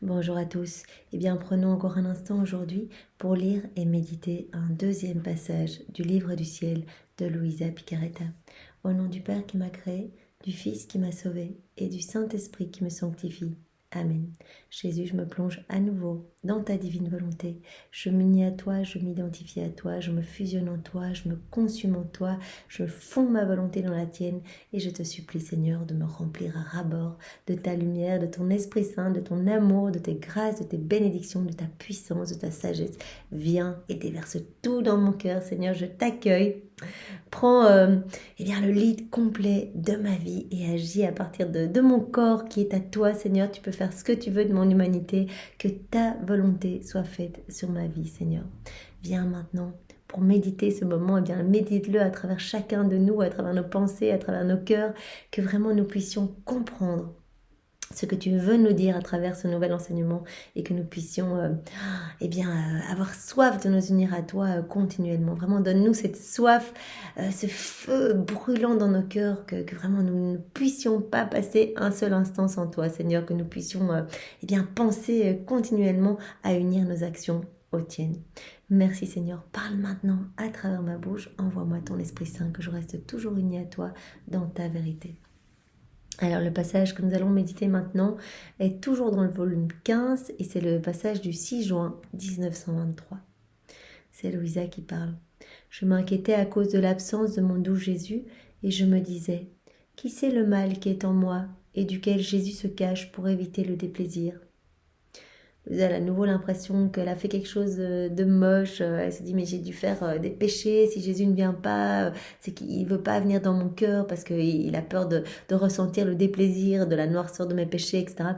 Bonjour à tous. Eh bien, prenons encore un instant aujourd'hui pour lire et méditer un deuxième passage du livre du ciel de Luisa Picaretta. Au nom du Père qui m'a créé, du Fils qui m'a sauvé et du Saint-Esprit qui me sanctifie. Amen. Jésus, je me plonge à nouveau dans ta divine volonté. Je m'unis à toi, je m'identifie à toi, je me fusionne en toi, je me consume en toi, je fonds ma volonté dans la tienne et je te supplie, Seigneur, de me remplir à ras-bord de ta lumière, de ton Esprit Saint, de ton amour, de tes grâces, de tes bénédictions, de ta puissance, de ta sagesse. Viens et déverse tout dans mon cœur, Seigneur, je t'accueille. Prends le lead complet de ma vie et agis à partir de mon corps qui est à toi, Seigneur. Tu peux faire ce que tu veux de mon humanité. Que ta volonté soit faite sur ma vie, Seigneur. Viens maintenant pour méditer ce moment. Eh bien, médite-le à travers chacun de nous, à travers nos pensées, à travers nos cœurs, que vraiment nous puissions comprendre ce que tu veux nous dire à travers ce nouvel enseignement et que nous puissions avoir soif de nous unir à toi continuellement. Vraiment, donne-nous cette soif, ce feu brûlant dans nos cœurs, que vraiment nous ne puissions pas passer un seul instant sans toi, Seigneur, que nous puissions penser continuellement à unir nos actions aux tiennes. Merci Seigneur, parle maintenant à travers ma bouche, envoie-moi ton Esprit Saint, que je reste toujours uni à toi dans ta vérité. Alors le passage que nous allons méditer maintenant est toujours dans le volume 15 et c'est le passage du 6 juin 1923. C'est Louisa qui parle. Je m'inquiétais à cause de l'absence de mon doux Jésus et je me disais, qui sait le mal qui est en moi et duquel Jésus se cache pour éviter le déplaisir? Louisa a à nouveau l'impression qu'elle a fait quelque chose de moche. Elle se dit, mais j'ai dû faire des péchés. Si Jésus ne vient pas, c'est qu'il ne veut pas venir dans mon cœur parce qu'il a peur de ressentir le déplaisir, de la noirceur de mes péchés, etc.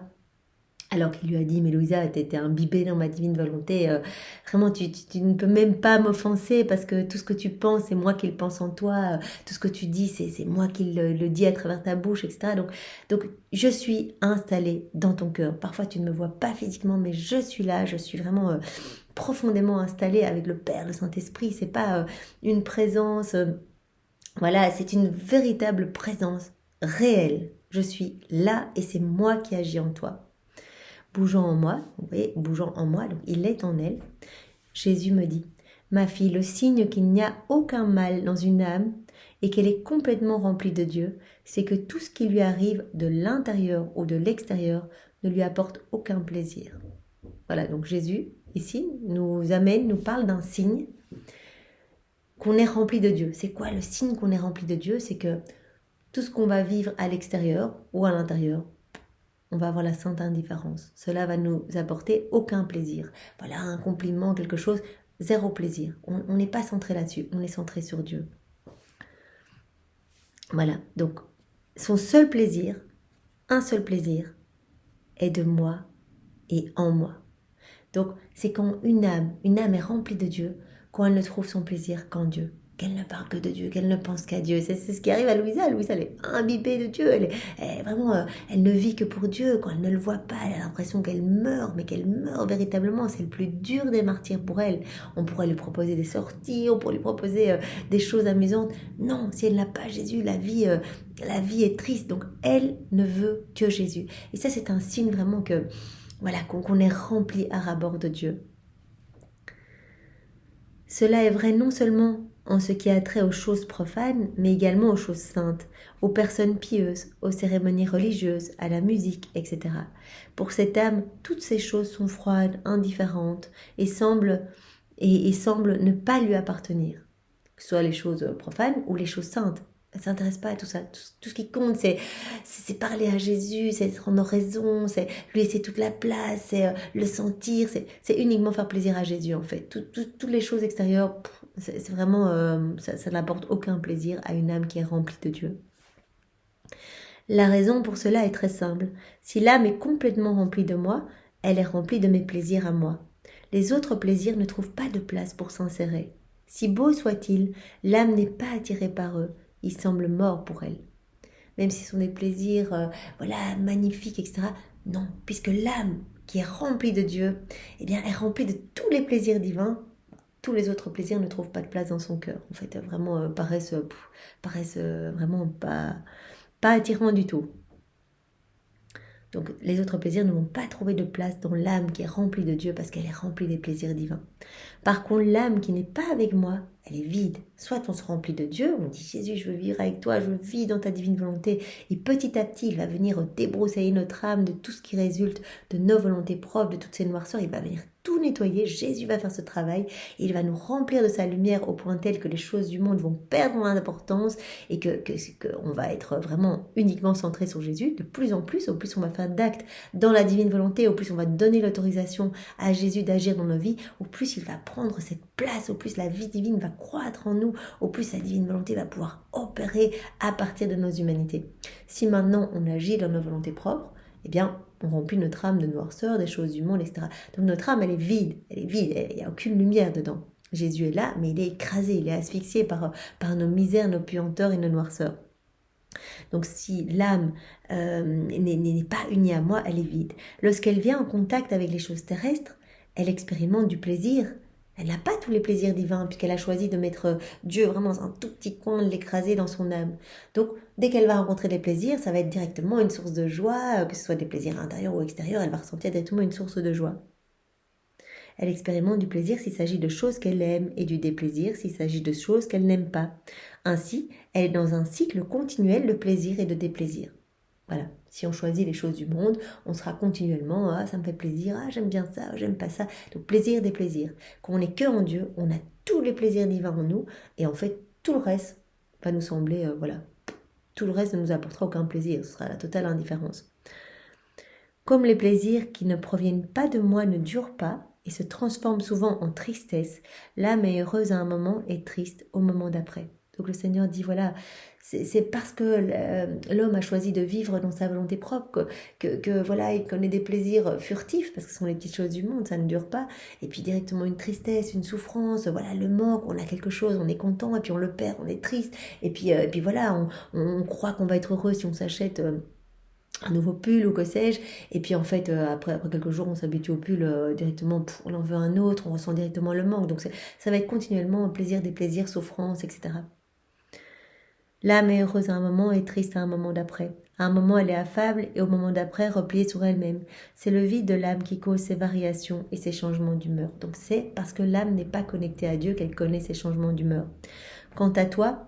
Alors qu'il lui a dit, mais Louisa, t'es imbibée dans ma divine volonté. Vraiment, tu ne peux même pas m'offenser parce que tout ce que tu penses, c'est moi qui le pense en toi. Tout ce que tu dis, c'est moi qui le dis à travers ta bouche, etc. Donc, je suis installée dans ton cœur. Parfois, tu ne me vois pas physiquement, mais je suis là. Je suis vraiment profondément installée avec le Père, le Saint-Esprit. C'est pas une présence... voilà, c'est une véritable présence réelle. Je suis là et c'est moi qui agis en toi. Bougeant en moi, vous voyez, bougeant en moi, donc il est en elle. Jésus me dit, ma fille, le signe qu'il n'y a aucun mal dans une âme et qu'elle est complètement remplie de Dieu, c'est que tout ce qui lui arrive de l'intérieur ou de l'extérieur ne lui apporte aucun plaisir. Voilà, donc Jésus, ici, nous parle d'un signe qu'on est rempli de Dieu. C'est quoi le signe qu'on est rempli de Dieu? C'est que tout ce qu'on va vivre à l'extérieur ou à l'intérieur, on va avoir la sainte indifférence. Cela va nous apporter aucun plaisir. Voilà, un compliment, quelque chose, zéro plaisir. On n'est pas centré là-dessus, on est centré sur Dieu. Voilà, donc son seul plaisir, un seul plaisir, est de moi et en moi. Donc c'est quand une âme est remplie de Dieu, quand elle ne trouve son plaisir qu'en Dieu. Qu'elle ne parle que de Dieu, qu'elle ne pense qu'à Dieu. C'est ce qui arrive à Louisa. Louisa, elle est imbibée de Dieu. Elle ne vit que pour Dieu. Quand elle ne le voit pas, elle a l'impression qu'elle meurt, mais qu'elle meurt véritablement. C'est le plus dur des martyrs pour elle. On pourrait lui proposer des sorties, on pourrait lui proposer des choses amusantes. Non, si elle n'a pas Jésus, la vie est triste. Donc, elle ne veut que Jésus. Et ça, c'est un signe vraiment que, voilà, qu'on est rempli à ras-bord de Dieu. Cela est vrai non seulement en ce qui a trait aux choses profanes, mais également aux choses saintes, aux personnes pieuses, aux cérémonies religieuses, à la musique, etc. Pour cette âme, toutes ces choses sont froides, indifférentes et semblent ne pas lui appartenir, que ce soit les choses profanes ou les choses saintes. Elle ne s'intéresse pas à tout ça. Tout ce qui compte, c'est parler à Jésus, c'est être en oraison, c'est lui laisser toute la place, c'est le sentir, c'est uniquement faire plaisir à Jésus en fait. Toutes les choses extérieures, c'est vraiment, ça n'apporte aucun plaisir à une âme qui est remplie de Dieu. La raison pour cela est très simple. Si l'âme est complètement remplie de moi, elle est remplie de mes plaisirs à moi. Les autres plaisirs ne trouvent pas de place pour s'insérer. Si beau soit-il, l'âme n'est pas attirée par eux. Ils semblent morts pour elle. Même si ce sont des plaisirs magnifiques, etc. Non, puisque l'âme qui est remplie de Dieu, est remplie de tous les plaisirs divins. Tous les autres plaisirs ne trouvent pas de place dans son cœur. En fait, vraiment, paraissent vraiment pas attirants du tout. Donc les autres plaisirs ne vont pas trouver de place dans l'âme qui est remplie de Dieu parce qu'elle est remplie des plaisirs divins. Par contre, l'âme qui n'est pas avec moi, elle est vide. Soit on se remplit de Dieu, on dit Jésus, je veux vivre avec toi, je veux vivre dans ta divine volonté. Et petit à petit, il va venir débroussailler notre âme de tout ce qui résulte de nos volontés propres, de toutes ces noirceurs. Il va venir tout nettoyer. Jésus va faire ce travail. Et il va nous remplir de sa lumière au point tel que les choses du monde vont perdre en importance et qu'on va être vraiment uniquement centré sur Jésus. De plus en plus, au plus on va faire d'actes dans la divine volonté, au plus on va donner l'autorisation à Jésus d'agir dans nos vies, au plus il va prendre cette place, au plus la vie divine va croître en nous, au plus sa divine volonté va pouvoir opérer à partir de nos humanités. Si maintenant on agit dans nos volontés propres, eh bien, on remplit notre âme de noirceur, des choses du monde, etc. Donc notre âme, elle est vide, il n'y a aucune lumière dedans. Jésus est là, mais il est écrasé, il est asphyxié par nos misères, nos puanteurs et nos noirceurs. Donc si l'âme n'est pas unie à moi, elle est vide. Lorsqu'elle vient en contact avec les choses terrestres, elle expérimente du plaisir. Elle n'a pas tous les plaisirs divins puisqu'elle a choisi de mettre Dieu vraiment dans un tout petit coin, de l'écraser dans son âme. Donc dès qu'elle va rencontrer des plaisirs, ça va être directement une source de joie, que ce soit des plaisirs intérieurs ou extérieurs, elle va ressentir directement une source de joie. Elle expérimente du plaisir s'il s'agit de choses qu'elle aime et du déplaisir s'il s'agit de choses qu'elle n'aime pas. Ainsi, elle est dans un cycle continuel de plaisir et de déplaisir. Voilà, si on choisit les choses du monde, on sera continuellement « Ah, ça me fait plaisir, ah, j'aime bien ça, j'aime pas ça ». Donc plaisir, déplaisir. Quand on n'est que en Dieu, on a tous les plaisirs divins en nous et en fait, tout le reste va nous sembler, tout le reste ne nous apportera aucun plaisir, ce sera la totale indifférence. Comme les plaisirs qui ne proviennent pas de moi ne durent pas, et se transforme souvent en tristesse, l'âme est heureuse à un moment et triste au moment d'après. Donc le Seigneur dit, voilà, c'est parce que l'homme a choisi de vivre dans sa volonté propre que voilà, il connaît des plaisirs furtifs, parce que ce sont les petites choses du monde, ça ne dure pas, et puis directement une tristesse, une souffrance, voilà, le manque, on a quelque chose, on est content, et puis on le perd, on est triste, et puis voilà, on croit qu'on va être heureux si on s'achète un nouveau pull ou que sais-je, et puis en fait après quelques jours on s'habitue au pull directement, on en veut un autre, on ressent directement le manque, donc ça va être continuellement plaisir, déplaisir, souffrance, etc. L'âme est heureuse à un moment et triste à un moment d'après. À un moment elle est affable et au moment d'après repliée sur elle-même. C'est le vide de l'âme qui cause ces variations et ces changements d'humeur. Donc c'est parce que l'âme n'est pas connectée à Dieu qu'elle connaît ces changements d'humeur. Quant à toi,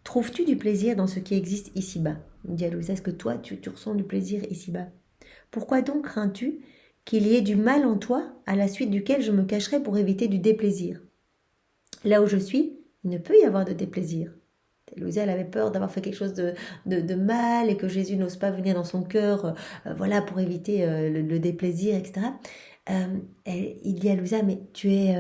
trouves-tu du plaisir dans ce qui existe ici-bas? Dit à Louisa, est-ce que toi, tu ressens du plaisir ici-bas? Pourquoi donc crains-tu qu'il y ait du mal en toi, à la suite duquel je me cacherai pour éviter du déplaisir? Là où je suis, il ne peut y avoir de déplaisir. Louisa, elle avait peur d'avoir fait quelque chose de mal et que Jésus n'ose pas venir dans son cœur, voilà, pour éviter le déplaisir, etc. Il dit à Louisa, mais tu es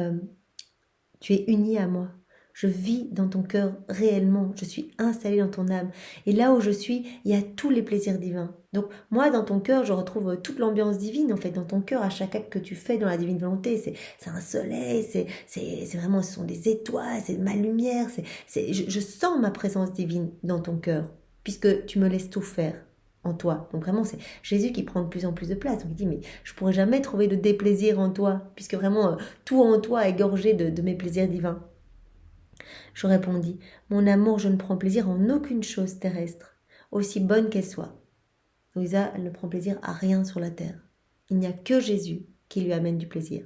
unie à moi. Je vis dans ton cœur réellement, je suis installée dans ton âme. Et là où je suis, il y a tous les plaisirs divins. Donc moi, dans ton cœur, je retrouve toute l'ambiance divine, en fait, dans ton cœur, à chaque acte que tu fais dans la divine volonté. C'est un soleil, c'est vraiment, ce sont des étoiles, c'est ma lumière, je sens ma présence divine dans ton cœur, puisque tu me laisses tout faire en toi. Donc vraiment, c'est Jésus qui prend de plus en plus de place. Donc il dit, mais je pourrais jamais trouver de déplaisir en toi, puisque vraiment, tout en toi est gorgé de mes plaisirs divins. Je répondis, mon amour, je ne prends plaisir en aucune chose terrestre, aussi bonne qu'elle soit. Louisa, elle ne prend plaisir à rien sur la terre. Il n'y a que Jésus qui lui amène du plaisir.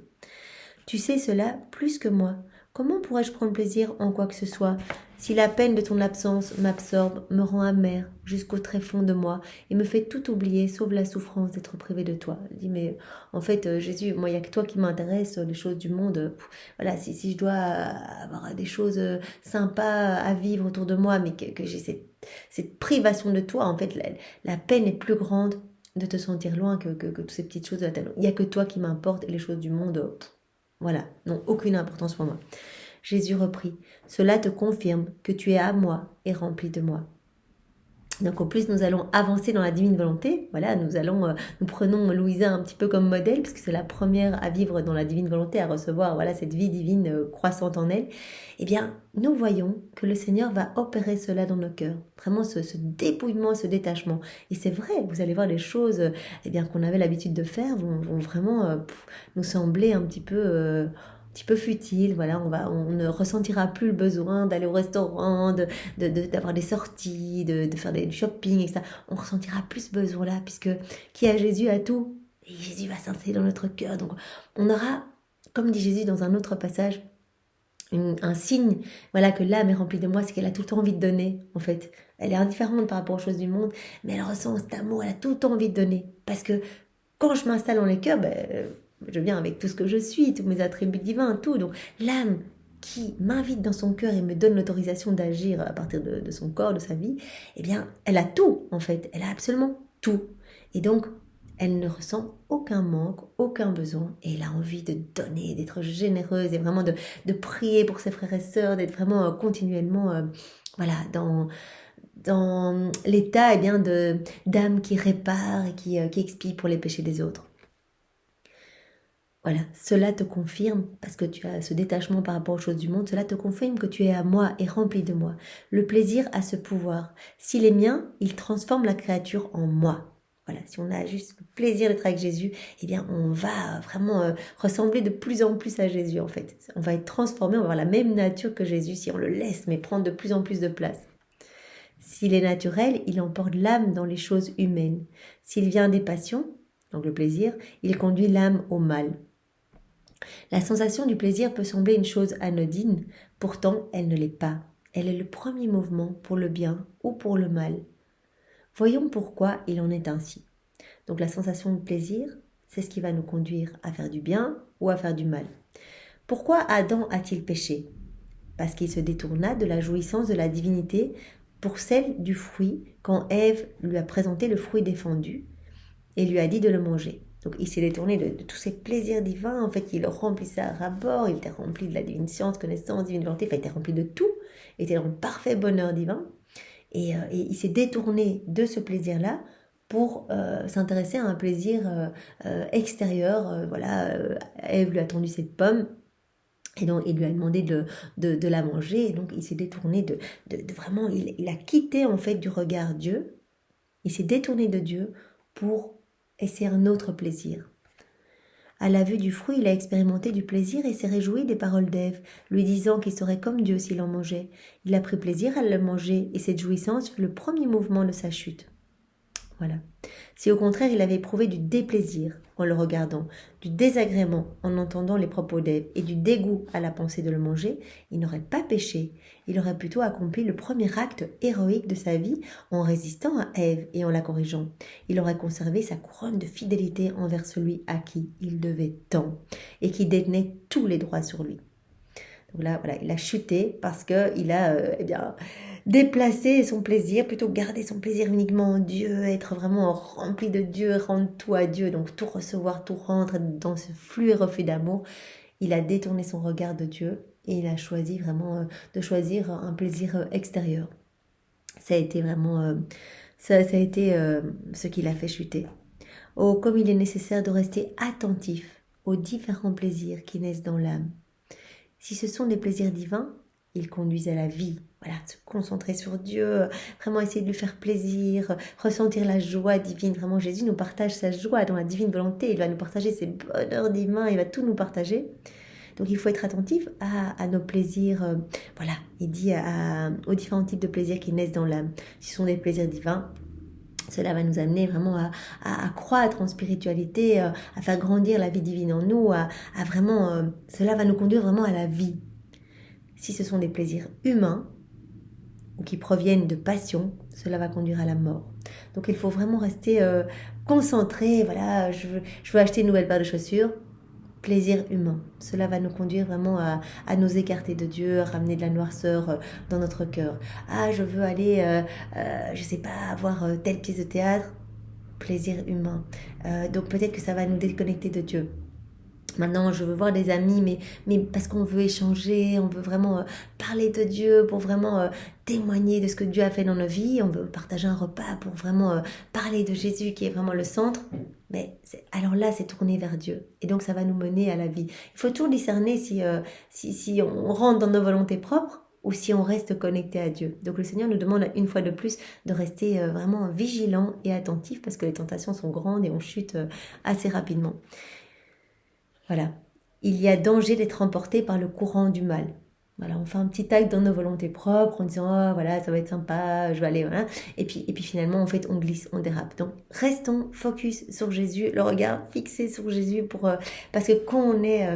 Tu sais cela plus que moi. Comment pourrais-je prendre plaisir en quoi que ce soit si la peine de ton absence m'absorbe, me rend amère jusqu'au tréfonds de moi et me fait tout oublier, sauf la souffrance d'être privé de toi. Elle dit, mais en fait, Jésus, moi, il n'y a que toi qui m'intéresse, les choses du monde. Voilà, si je dois avoir des choses sympas à vivre autour de moi, mais que j'ai cette privation de toi, en fait, la peine est plus grande de te sentir loin que toutes ces petites choses de la terre. Il n'y a que toi qui m'importe et les choses du monde, voilà, n'ont aucune importance pour moi. Jésus reprit, cela te confirme que tu es à moi et rempli de moi. Donc au plus nous allons avancer dans la divine volonté, voilà, nous prenons Louisa un petit peu comme modèle, puisque c'est la première à vivre dans la divine volonté, à recevoir voilà cette vie divine croissante en elle. Eh bien, nous voyons que le Seigneur va opérer cela dans nos cœurs, vraiment ce dépouillement, ce détachement. Et c'est vrai, vous allez voir les choses qu'on avait l'habitude de faire vont vraiment nous sembler un petit peu petit peu futile, voilà, on ne ressentira plus le besoin d'aller au restaurant, d'avoir des sorties, de faire du shopping, etc. On ressentira plus ce besoin-là, puisque qui a Jésus a tout, et Jésus va s'installer dans notre cœur. Donc on aura, comme dit Jésus dans un autre passage, un signe, voilà, que l'âme est remplie de moi, c'est qu'elle a tout le temps envie de donner, en fait. Elle est indifférente par rapport aux choses du monde, mais elle ressent cet amour, elle a tout le temps envie de donner. Parce que quand je m'installe dans les cœurs, je viens avec tout ce que je suis, tous mes attributs divins, tout. Donc l'âme qui m'invite dans son cœur et me donne l'autorisation d'agir à partir de son corps, de sa vie, eh bien, elle a tout, en fait. Elle a absolument tout. Et donc, elle ne ressent aucun manque, aucun besoin, et elle a envie de donner, d'être généreuse, et vraiment de prier pour ses frères et sœurs, d'être vraiment continuellement, voilà, dans l'état d'âme qui répare et qui expie pour les péchés des autres. Voilà, cela te confirme, parce que tu as ce détachement par rapport aux choses du monde, cela te confirme que tu es à moi et rempli de moi. Le plaisir a ce pouvoir. S'il est mien, il transforme la créature en moi. Voilà, si on a juste le plaisir d'être avec Jésus, eh bien on va vraiment ressembler de plus en plus à Jésus en fait. On va être transformé, on va avoir la même nature que Jésus si on le laisse, mais prendre de plus en plus de place. S'il est naturel, il emporte l'âme dans les choses humaines. S'il vient des passions, donc le plaisir, il conduit l'âme au mal. La sensation du plaisir peut sembler une chose anodine, pourtant elle ne l'est pas. Elle est le premier mouvement pour le bien ou pour le mal. Voyons pourquoi il en est ainsi. Donc la sensation de plaisir, c'est ce qui va nous conduire à faire du bien ou à faire du mal. Pourquoi Adam a-t-il péché? Parce qu'il se détourna de la jouissance de la divinité pour celle du fruit quand Ève lui a présenté le fruit défendu et lui a dit de le manger. Donc il s'est détourné de tous ces plaisirs divins, en fait il remplissait à ras-bord, il était rempli de la divine science, connaissance, divine volonté, enfin il était rempli de tout, il était dans le parfait bonheur divin, et il s'est détourné de ce plaisir-là pour s'intéresser à un plaisir extérieur. Ève lui a tendu cette pomme, et donc il lui a demandé de la manger, et donc il s'est détourné de vraiment, il a quitté en fait du regard Dieu, il s'est détourné de Dieu pour essayer un autre plaisir. À la vue du fruit, il a expérimenté du plaisir et s'est réjoui des paroles d'Ève, lui disant qu'il serait comme Dieu s'il en mangeait. Il a pris plaisir à le manger, et cette jouissance fut le premier mouvement de sa chute. Voilà. Si au contraire il avait éprouvé du déplaisir en le regardant, du désagrément en entendant les propos d'Ève et du dégoût à la pensée de le manger, il n'aurait pas péché. Il aurait plutôt accompli le premier acte héroïque de sa vie en résistant à Ève et en la corrigeant. Il aurait conservé sa couronne de fidélité envers celui à qui il devait tant et qui détenait tous les droits sur lui. Donc là, voilà, il a chuté parce qu'il a déplacer son plaisir, plutôt garder son plaisir uniquement en Dieu, être vraiment rempli de Dieu, rendre tout à Dieu, donc tout recevoir, tout rendre dans ce flux et reflux d'amour. Il a détourné son regard de Dieu et il a choisi vraiment de choisir un plaisir extérieur. Ça a été vraiment ce qui l'a fait chuter. Oh, comme il est nécessaire de rester attentif aux différents plaisirs qui naissent dans l'âme. Si ce sont des plaisirs divins, ils conduisent à la vie. Voilà, se concentrer sur Dieu, vraiment essayer de lui faire plaisir, ressentir la joie divine. Vraiment, Jésus nous partage sa joie dans la divine volonté. Il va nous partager ses bonheurs divins, il va tout nous partager. Donc, il faut être attentif à nos plaisirs. Voilà, il dit aux différents types de plaisirs qui naissent dans l'âme. Si ce sont des plaisirs divins, cela va nous amener vraiment à croître en spiritualité, à faire grandir la vie divine en nous, cela va nous conduire vraiment à la vie. Si ce sont des plaisirs humains ou qui proviennent de passion, cela va conduire à la mort. Donc il faut vraiment rester concentré. Voilà, je veux acheter une nouvelle paire de chaussures. Plaisir humain. Cela va nous conduire vraiment à nous écarter de Dieu, à ramener de la noirceur dans notre cœur. Ah, je veux aller, je sais pas, voir telle pièce de théâtre. Plaisir humain. Donc peut-être que ça va nous déconnecter de Dieu. Maintenant, je veux voir des amis, mais parce qu'on veut échanger, on veut vraiment parler de Dieu, pour vraiment témoigner de ce que Dieu a fait dans nos vies. On veut partager un repas pour vraiment parler de Jésus qui est vraiment le centre. Mais alors là, c'est tourné vers Dieu. Et donc, ça va nous mener à la vie. Il faut toujours discerner si on rentre dans nos volontés propres ou si on reste connecté à Dieu. Donc, le Seigneur nous demande une fois de plus de rester vraiment vigilant et attentif parce que les tentations sont grandes et on chute assez rapidement. Voilà, il y a danger d'être emporté par le courant du mal. Voilà, on fait un petit acte dans nos volontés propres en disant oh voilà ça va être sympa, je vais aller voilà. Et puis finalement en fait on glisse, on dérape. Donc restons focus sur Jésus, le regard fixé sur Jésus parce que quand on est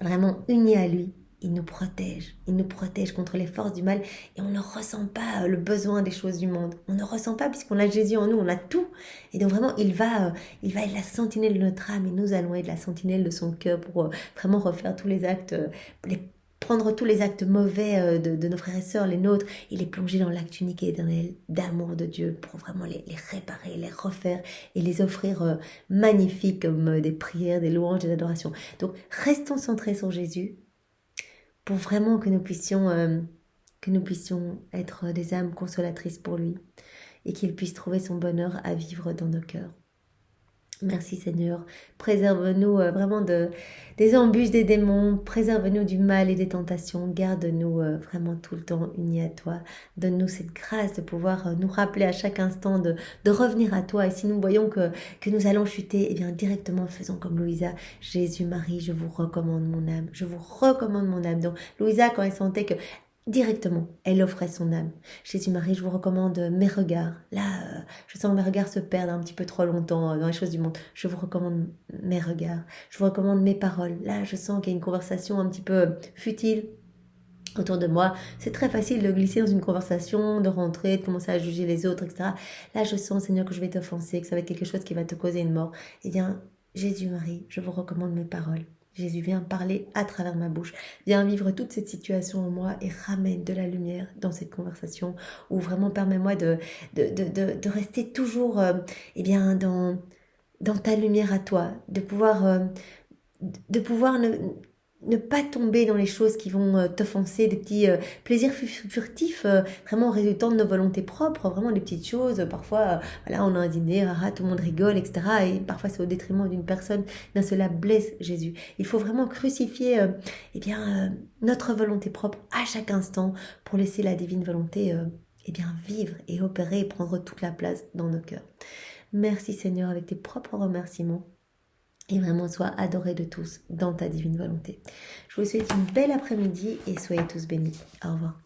vraiment unis à lui, il nous protège contre les forces du mal et on ne ressent pas le besoin des choses du monde. On ne ressent pas puisqu'on a Jésus en nous, on a tout. Et donc vraiment, il va être la sentinelle de notre âme et nous allons être la sentinelle de son cœur pour vraiment refaire tous les actes, prendre tous les actes mauvais de nos frères et sœurs, les nôtres, et les plonger dans l'acte unique et éternel d'amour de Dieu pour vraiment les réparer, les refaire et les offrir magnifiques comme des prières, des louanges, des adorations. Donc restons centrés sur Jésus pour vraiment que nous puissions être des âmes consolatrices pour lui et qu'il puisse trouver son bonheur à vivre dans nos cœurs. Merci Seigneur, préserve-nous vraiment des embûches des démons, préserve-nous du mal et des tentations, garde-nous vraiment tout le temps unis à toi, donne-nous cette grâce de pouvoir nous rappeler à chaque instant de revenir à toi et si nous voyons que nous allons chuter, eh bien directement faisons comme Louisa, Jésus, Marie, je vous recommande mon âme, je vous recommande mon âme. Donc Louisa quand elle sentait que directement, elle offrait son âme. Jésus-Marie, je vous recommande mes regards. Là, je sens mes regards se perdre un petit peu trop longtemps dans les choses du monde. Je vous recommande mes regards. Je vous recommande mes paroles. Là, je sens qu'il y a une conversation un petit peu futile autour de moi. C'est très facile de glisser dans une conversation, de rentrer, de commencer à juger les autres, etc. Là, je sens, Seigneur, que je vais t'offenser, que ça va être quelque chose qui va te causer une mort. Eh bien, Jésus-Marie, je vous recommande mes paroles. Jésus, viens parler à travers ma bouche. Viens vivre toute cette situation en moi et ramène de la lumière dans cette conversation ou vraiment permets-moi de rester toujours eh bien, dans ta lumière à toi, de pouvoir ne pas tomber dans les choses qui vont t'offenser, des petits plaisirs furtifs, vraiment résultant de nos volontés propres, vraiment des petites choses. Parfois, voilà, on a un dîner, tout le monde rigole, etc. Et parfois, c'est au détriment d'une personne. Bien, cela blesse Jésus. Il faut vraiment crucifier notre volonté propre à chaque instant pour laisser la divine volonté vivre et opérer et prendre toute la place dans nos cœurs. Merci Seigneur avec tes propres remerciements. Et vraiment sois adoré de tous dans ta divine volonté. Je vous souhaite une belle après-midi et soyez tous bénis. Au revoir.